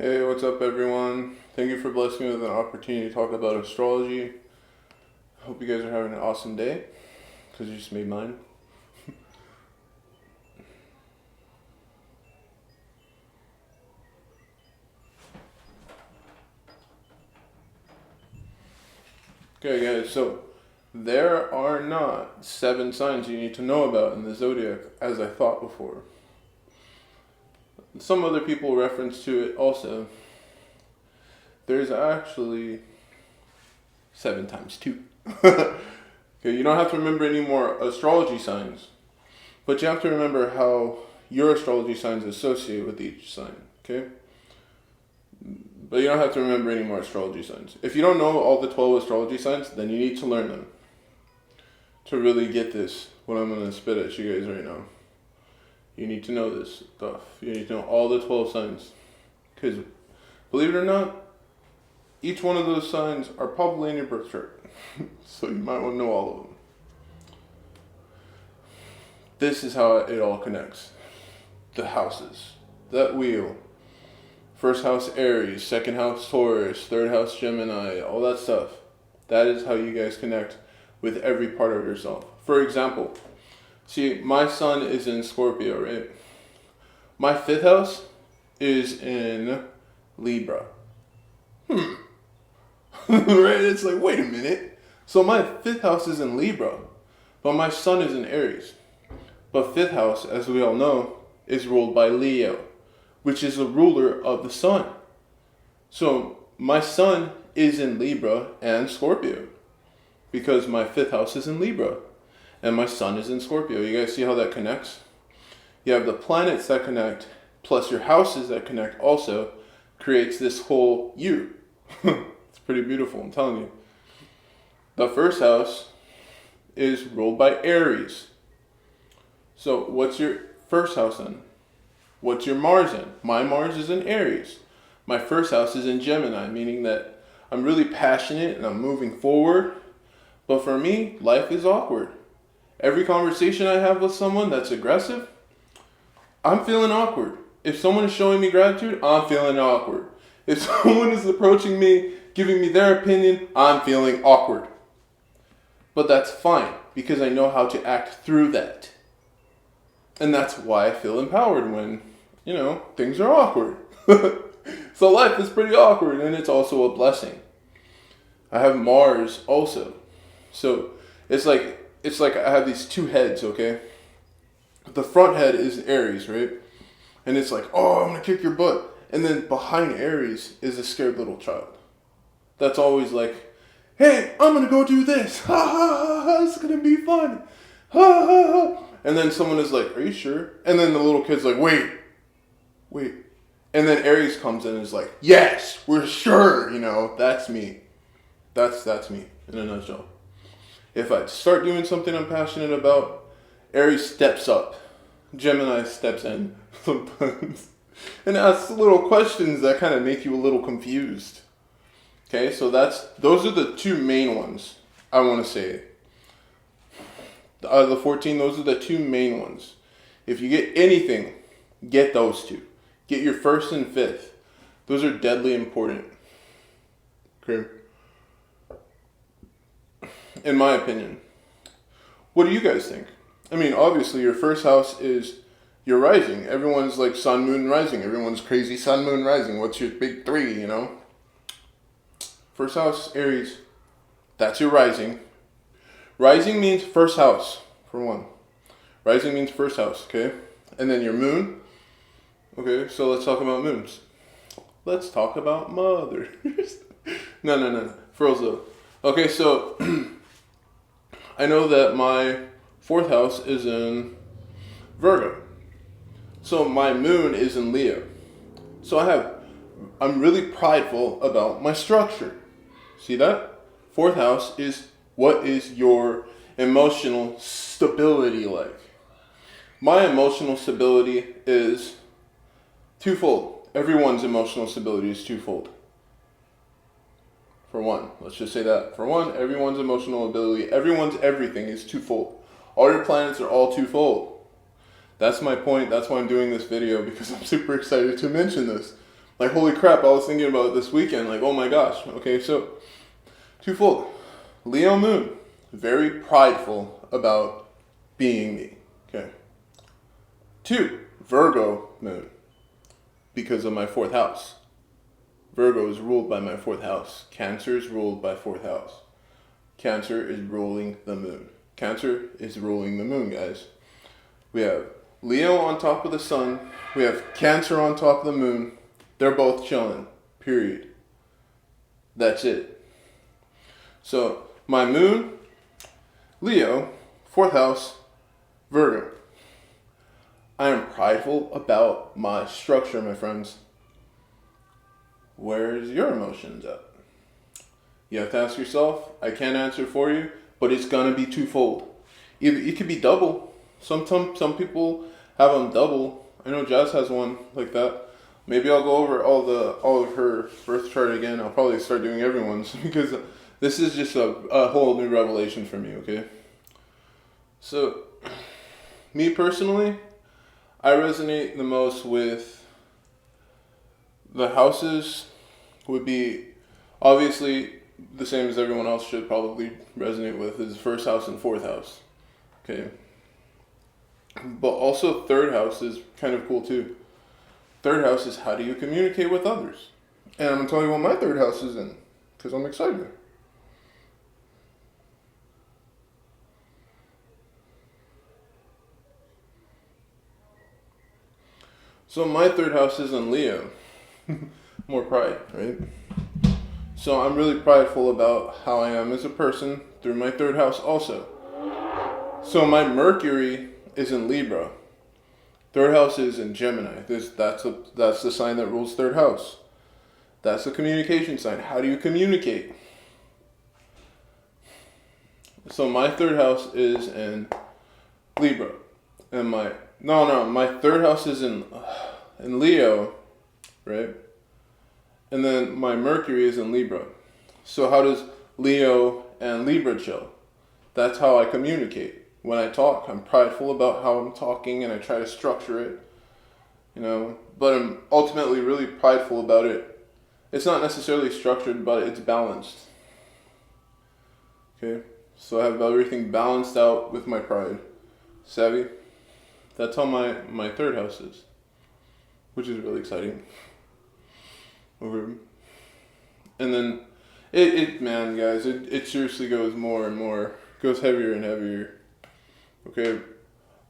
Hey, what's up, everyone? Thank you for blessing me with an opportunity to talk about astrology. Hope you guys are having an awesome day, because you just made mine. Okay, guys, so there are not 7 signs you need to know about in the zodiac, as I thought before. Some other people reference to it also. There's actually 7 times 2. Okay, you don't have to remember any more astrology signs, but you have to remember how your astrology signs associate with each sign, okay? But you don't have to remember any more astrology signs. If you don't know all the 12 astrology signs, then you need to learn them to really get this, what I'm going to spit at you guys right now. You need to know this stuff. You need to know all the 12 signs. Because, believe it or not, each one of those signs are probably in your birth chart. So you might want to know all of them. This is how it all connects. The houses. That wheel. First house Aries, second house Taurus, third house Gemini, all that stuff. That is how you guys connect with every part of yourself. For example, see, my sun is in Scorpio, right? My 5th house is in Libra. Right? It's like, wait a minute. So my 5th house is in Libra, but my sun is in Aries. But 5th house, as we all know, is ruled by Leo, which is the ruler of the sun. So my sun is in Libra and Scorpio, because my 5th house is in Libra and my sun is in Scorpio. You guys see how that connects? You have the planets that connect, plus your houses that connect also, creates this whole you. It's pretty beautiful, I'm telling you. The first house is ruled by Aries. So what's your first house in? What's your Mars in? My Mars is in Aries. My first house is in Gemini, meaning that I'm really passionate and I'm moving forward. But for me, life is awkward. Every conversation I have with someone that's aggressive, I'm feeling awkward. If someone is showing me gratitude, I'm feeling awkward. If someone is approaching me, giving me their opinion, I'm feeling awkward. But that's fine, because I know how to act through that. And that's why I feel empowered when, things are awkward. So life is pretty awkward, and it's also a blessing. I have Mars also. So it's like I have these 2 heads, okay? The front head is Aries, right? And it's like, oh, I'm going to kick your butt. And then behind Aries is a scared little child. That's always like, hey, I'm going to go do this. Ha ha ha ha, it's going to be fun. Ha ha ha. And then someone is like, are you sure? And then the little kid's like, wait. And then Aries comes in and is like, yes, we're sure. That's me. That's me in a nutshell. If I start doing something I'm passionate about, Aries steps up. Gemini steps in sometimes and asks little questions that kind of make you a little confused. Okay, so those are the 2 main ones I want to say. Out of the 14, those are the 2 main ones. If you get anything, get those 2. Get your 1st and 5th. Those are deadly important. Okay? In my opinion. What do you guys think? I mean, obviously, your 1st house is your rising. Everyone's like sun, moon, rising. Everyone's crazy sun, moon, rising. What's your big 3, 1st house, Aries. That's your rising. Rising means 1st house, for one. Rising means 1st house, okay? And then your moon. Okay, so let's talk about moons. Let's talk about mothers. No. For real though. Okay, so I know that my 4th house is in Virgo. So my moon is in Leo. So I'm really prideful about my structure. See that? 4th house is, what is your emotional stability like? My emotional stability is twofold. Everyone's emotional stability is twofold. For one, let's just say that. For one, everyone's emotional ability, everyone's everything is twofold. All your planets are all twofold. That's my point. That's why I'm doing this video, because I'm super excited to mention this. Like, holy crap, I was thinking about it this weekend. Like, oh my gosh. Okay, so twofold. Leo moon, very prideful about being me. Okay. 2, Virgo moon, because of my 4th house. Virgo is ruled by my 4th house. Cancer is ruled by 4th house. Cancer is ruling the moon. Cancer is ruling the moon, guys. We have Leo on top of the sun. We have Cancer on top of the moon. They're both chilling. Period. That's it. So, my moon, Leo, 4th house, Virgo. I am prideful about my structure, my friends. Where's your emotions at? You have to ask yourself. I can't answer for you, but it's gonna be twofold. It could be double. Some people have them double. I know Jazz has one like that. Maybe I'll go over all of her birth chart again. I'll probably start doing everyone's because this is just a whole new revelation for me. Okay. So, me personally, I resonate the most with the houses. Would be obviously the same as everyone else should probably resonate with is 1st house and 4th house. Okay. But also 3rd house is kind of cool too. 3rd house is how do you communicate with others. And I'm going to tell you what my 3rd house is in because I'm excited. So my 3rd house is in Leo. More pride, right? So I'm really prideful about how I am as a person through my 3rd house also. So my Mercury is in Libra. 3rd house is in Gemini. That's the sign that rules 3rd house. That's the communication sign. How do you communicate? So my 3rd house is in Libra. And my 3rd house is in Leo, right? And then my Mercury is in Libra. So how does Leo and Libra chill? That's how I communicate. When I talk, I'm prideful about how I'm talking and I try to structure it, but I'm ultimately really prideful about it. It's not necessarily structured, but it's balanced. Okay? So I have everything balanced out with my pride. Savvy? That's how my 3rd house is, which is really exciting. And then man, guys, it seriously goes more and more, goes heavier and heavier. Okay,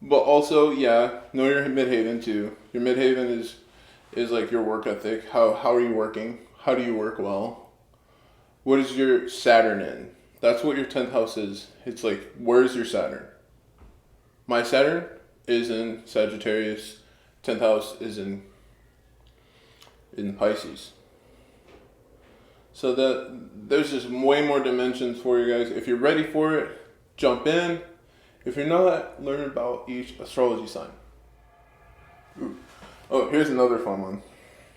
but also, yeah, know your midhaven too. Your midhaven is like your work ethic. How are you working? How do you work well? What is your Saturn in? That's what your 10th house is. It's like, where's your Saturn? My Saturn is in Sagittarius. 10th house is in Pisces. So there's just way more dimensions for you guys. If you're ready for it, jump in. If you're not, learn about each astrology sign. Ooh. Oh, here's another fun one.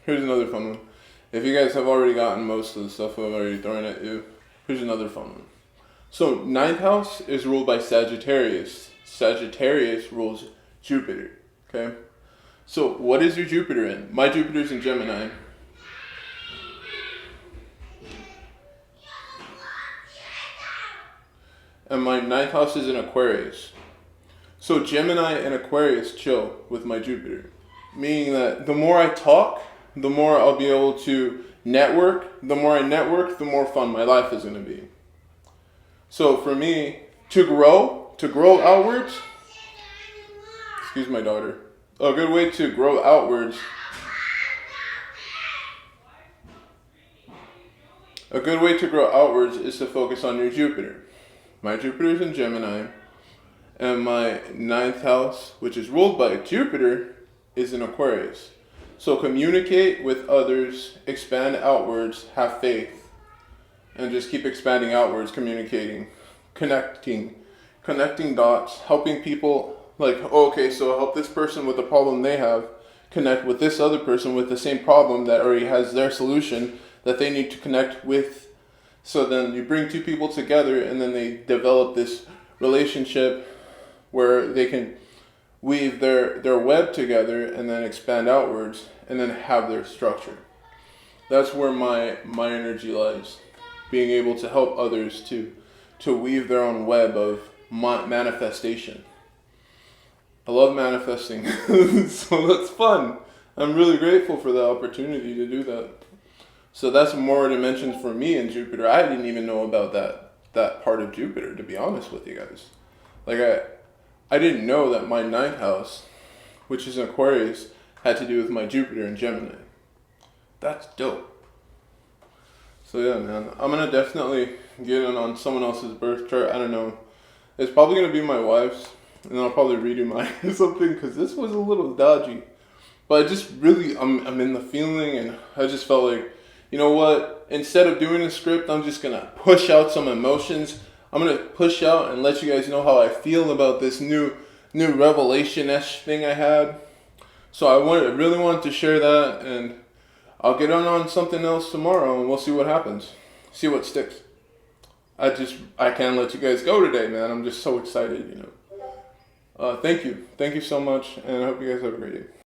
If you guys have already gotten most of the stuff I've already thrown at you, here's another fun one. So 9th house is ruled by Sagittarius. Sagittarius rules Jupiter. Okay? So what is your Jupiter in? My Jupiter's in Gemini. And my 9th house is in Aquarius. So Gemini and Aquarius chill with my Jupiter. Meaning that the more I talk, the more I'll be able to network. The more I network, the more fun my life is going to be. So for me, to grow outwards, excuse my daughter, a good way to grow outwards, is to focus on your Jupiter. My Jupiter is in Gemini, and my 9th house, which is ruled by Jupiter, is in Aquarius. So communicate with others, expand outwards, have faith, and just keep expanding outwards, communicating, connecting dots, helping people. Like, okay, so help this person with the problem they have, connect with this other person with the same problem that already has their solution that they need to connect with. So then you bring 2 people together and then they develop this relationship where they can weave their web together and then expand outwards and then have their structure. That's where my energy lies. Being able to help others to weave their own web of manifestation. I love manifesting, so that's fun. I'm really grateful for the opportunity to do that. So that's more dimensions for me in Jupiter. I didn't even know about that part of Jupiter, to be honest with you guys. Like I didn't know that my ninth house, which is Aquarius, had to do with my Jupiter in Gemini. That's dope. So yeah, man, I'm gonna definitely get in on someone else's birth chart. I don't know. It's probably gonna be my wife's, and then I'll probably redo mine or something because this was a little dodgy. But I just really, I'm in the feeling, and I just felt like, you know what? Instead of doing a script, I'm just gonna push out some emotions. I'm gonna push out and let you guys know how I feel about this new revelation-esque thing I had. So I really wanted to share that, and I'll get on something else tomorrow, and we'll see what happens. See what sticks. I can't let you guys go today, man. I'm just so excited, you know. Thank you so much, and I hope you guys have a great day.